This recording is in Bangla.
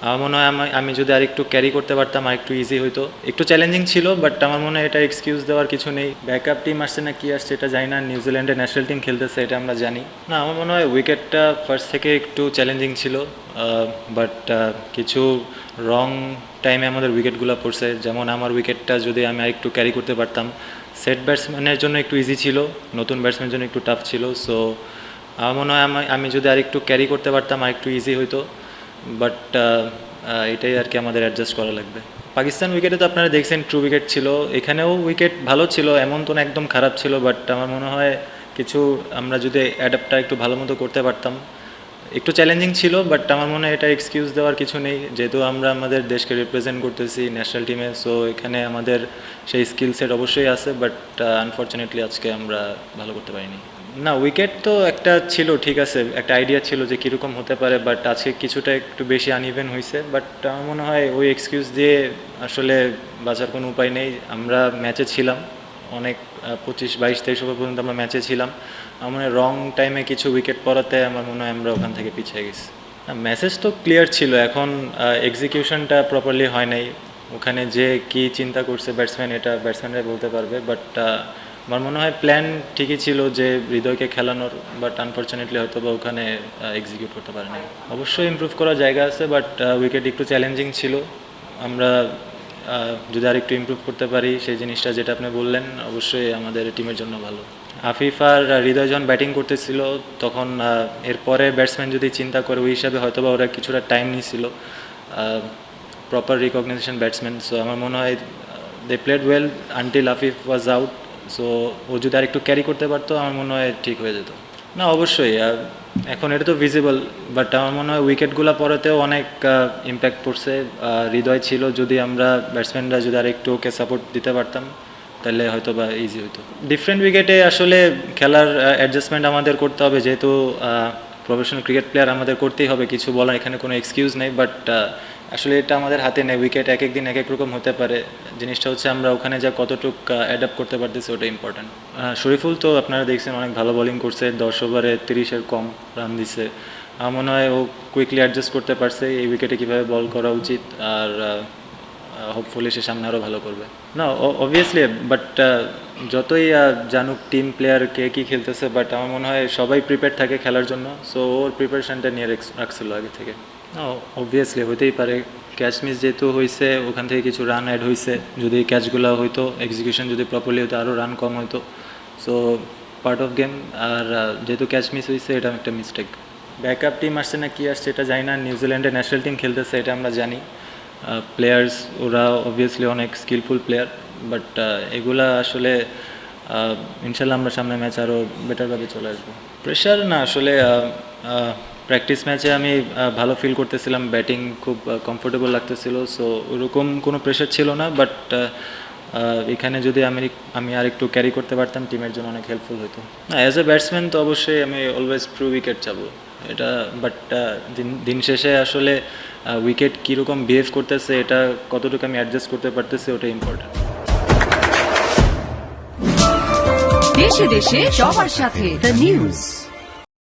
আমার মনে হয় আমি যদি আরেকটু ক্যারি করতে পারতাম আর একটু ইজি হইতো। একটু চ্যালেঞ্জিং ছিল, বাট আমার মনে হয় এটা এক্সকিউজ দেওয়ার কিছু নেই। ব্যাকআপ টিম আসছে না কি আসছে এটা জানি না, নিউজিল্যান্ডে ন্যাশনাল টিম খেলতেছে এটা আমরা জানি না। আমার মনে হয় উইকেটটা ফার্স্ট থেকে একটু চ্যালেঞ্জিং ছিল, বাট কিছু রং টাইমে আমাদের উইকেটগুলো পড়ছে। যেমন আমার উইকেটটা যদি আমি আরেকটু ক্যারি করতে পারতাম, সেট ব্যাটসম্যানের জন্য একটু ইজি ছিল, নতুন ব্যাটসম্যানের জন্য একটু টাফ ছিল। সো আমার মনে হয় আমি যদি আরেকটু ক্যারি করতে পারতাম আর একটু ইজি হইতো, বাট এটাই আর কি আমাদের অ্যাডজাস্ট করা লাগবে। পাকিস্তান উইকেটে তো আপনারা দেখছেন ট্রু উইকেট ছিল, এখানেও উইকেট ভালো ছিল, এমন তো না একদম খারাপ ছিল, বাট আমার মনে হয় কিছু আমরা যদি অ্যাডাপ্টটা একটু ভালো মতো করতে পারতাম। একটু চ্যালেঞ্জিং ছিল, বাট আমার মনে হয় এটা এক্সকিউজ দেওয়ার কিছু নেই, যেহেতু আমরা আমাদের দেশকে রিপ্রেজেন্ট করতেছি ন্যাশনাল টিমে। সো এখানে আমাদের সেই স্কিল সেট অবশ্যই আছে, বাট আনফর্চুনেটলি আজকে আমরা ভালো করতে পারিনি। না, উইকেট তো একটা ছিল, ঠিক আছে, একটা আইডিয়া ছিল যে কীরকম হতে পারে, বাট আজকে কিছুটা একটু বেশি আনইভেন হয়েছে। বাট আমার মনে হয় ওই এক্সকিউজ দিয়ে আসলে বাঁচার কোনো উপায় নেই। আমরা ম্যাচে ছিলাম অনেক, 25, 22, 23 ওভার পর্যন্ত আমরা ম্যাচে ছিলাম। আমার মনে হয় রং টাইমে কিছু উইকেট পড়াতে আমার মনে হয় আমরা ওখান থেকে পিছিয়ে গেছি। মেসেজ তো ক্লিয়ার ছিল, এখন এক্সিকিউশনটা প্রপারলি হয় নাই। ওখানে যে কি চিন্তা করছে ব্যাটসম্যান, এটা ব্যাটসম্যানরাই বলতে পারবে। বাট আমার মনে হয় প্ল্যান ঠিকই ছিল যে হৃদয়কে খেলানোর, বাট আনফর্চুনেটলি হয়তো বা ওখানে এক্সিকিউট করতে পারে নাই। অবশ্যই ইমপ্রুভ করার জায়গা আছে, বাট উইকেট একটু চ্যালেঞ্জিং ছিল। আমরা যদি আর একটু ইমপ্রুভ করতে পারি সেই জিনিসটা যেটা আপনি বললেন, অবশ্যই আমাদের টিমের জন্য ভালো। আফিফ আর হৃদয় যখন ব্যাটিং করতেছিল তখন এরপরে ব্যাটসম্যান যদি চিন্তা করে ওই হিসাবে হয়তো বা ওরা কিছুটা টাইম নিয়েছিল, প্রপার রিকগনাইজেশন ব্যাটসম্যান। সো আমার মনে হয় they played well until Afif was out. So ও যদি আর একটু ক্যারি করতে পারতো আমার মনে হয় ঠিক হয়ে যেত। না, অবশ্যই এখন এটা তো ভিজিবল, বাট আমার মনে হয় উইকেটগুলো পড়াতেও অনেক ইম্প্যাক্ট পড়ছে। হৃদয় ছিল, যদি আমরা ব্যাটসম্যানরা যদি আর একটু ওকে সাপোর্ট দিতে পারতাম তাহলে হয়তো বা ইজি হতো। ডিফারেন্ট উইকেটে আসলে খেলার অ্যাডজাস্টমেন্ট আমাদের করতে হবে, যেহেতু প্রফেশনাল ক্রিকেট প্লেয়ার আমাদের করতেই হবে, কিছু বলার এখানে কোনো এক্সকিউজ নেই। বাট আসলে এটা আমাদের হাতে নেই, উইকেট এক এক দিন এক এক রকম হতে পারে। জিনিসটা হচ্ছে আমরা ওখানে যা কতটুকু অ্যাডাপ্ট করতে পারতেছি ওটা ইম্পর্ট্যান্ট। শরীফুল তো আপনারা দেখছেন অনেক ভালো বোলিং করছে, 10 ওভারে 30-এর কম রান দিছে। আমার মনে হয় ও কুইকলি অ্যাডজাস্ট করতে পারছে এই উইকেটে কীভাবে বল করা উচিত, আর হোপফুলি সে সামনে আরও ভালো করবে। না, অবভিয়াসলি, বাট যতই জানুক টিম প্লেয়ার কে কী খেলতেছে, বাট আমার মনে হয় সবাই প্রিপেয়ার থাকে খেলার জন্য। সো ওর প্রিপারেশানটা নিয়ে রাখছিল আগে থেকে। না, অবভিয়াসলি হতেই পারে, ক্যাচ মিস যেহেতু হয়েছে ওখান থেকে কিছু রান অ্যাড হয়েছে। যদি ক্যাচগুলো হয়তো এক্সিকিউশন যদি প্রপারলি হতো আরও রান কম হতো। So part of game. আর যেহেতু ক্যাচ মিস হয়েছে এটা একটা মিস্টেক। ব্যাকআপ টিম আসছে না কি আসছে এটা জানি না, নিউজিল্যান্ডে ন্যাশনাল টিম খেলতেছে এটা আমরা জানি। প্লেয়ার্স ওরা অবভিয়াসলি অনেক স্কিলফুল প্লেয়ার, বাট এগুলা আসলে ইনশাল্লাহ আমরা সামনে ম্যাচ আরও বেটারভাবে চলে আসবো। প্রেশার না, আসলে প্র্যাকটিস ম্যাচে আমি ভালো ফিল করতেছিলাম, ব্যাটিং খুব কমফোর্টেবল লাগতেছিল। সো ওরকম কোনো প্রেশার ছিল না, বাট এখানে যদি আমি আর একটু ক্যারি করতে পারতাম টিমের জন্য অনেক হেল্পফুল হতো। না, অ্যাজ এ ব্যাটসম্যান তো অবশ্যই আমি অলওয়েজ ট্রু উইকেট চাবো এটা, বাট দিন শেষে আসলে উইকেট কীরকম বিহেভ করতেছে, এটা কতটুকু আমি অ্যাডজাস্ট করতে পারতেছি ওটা ইম্পর্টেন্ট। দেশে দেশে সবার সাথে দ্য নিউজ।